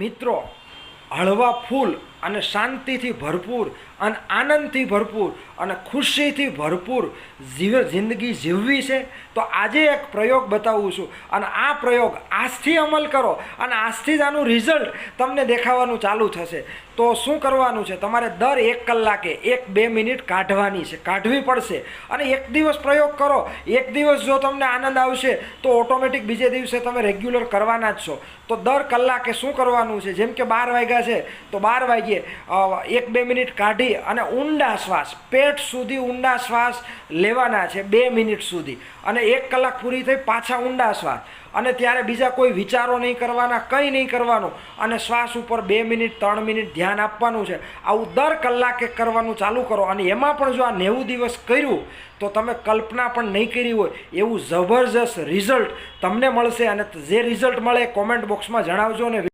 મિત્રો હળવા ફૂલ અને શાંતિથી ભરપૂર અને આનંદથી ભરપૂર અને ખુશીથી ભરપૂર જિંદગી જીવવી છે તો આજે એક પ્રયોગ બતાવું છું અને આ પ્રયોગ આજથી અમલ કરો અને આજથી જ આનું રિઝલ્ટ તમને દેખાવાનું ચાલુ થશે. તો શું કરવાનું છે, તમારે દર 1 કલાકે 1-2 મિનિટ કાઢવી પડશે અને એક દિવસ પ્રયોગ કરો. એક દિવસ જો તમને આનંદ આવશે તો ઓટોમેટિક બીજે દિવસે તમે રેગ્યુલર કરવાના જ છો. તો દર કલાકે શું કરવાનું છે, જેમ કે 12 વાગ્યા છે તો 12 વાગ્યે 1-2 મિનિટ કાઢી અને ઊંડા શ્વાસ, પેટ સુધી ઊંડા શ્વાસ લેવાના છે 2 મિનિટ સુધી અને 1 કલાક પૂરી થઈ પાછા ઊંડા શ્વાસ અને ત્યારે બીજા કોઈ વિચારો નહીં કરવાના, કંઈ નહીં કરવાનું અને શ્વાસ ઉપર 2 મિનિટ 3 મિનિટ ધ્યાન આપવાનું છે. આવું દર કલાકે કરવાનું ચાલુ કરો અને એમાં પણ જો આ 90 દિવસ કર્યું તો તમે કલ્પના પણ નહીં કરી હોય એવું જબરજસ્ત રિઝલ્ટ તમને મળશે અને જે રિઝલ્ટ મળે કોમેન્ટ બોક્સમાં જણાવજો. અને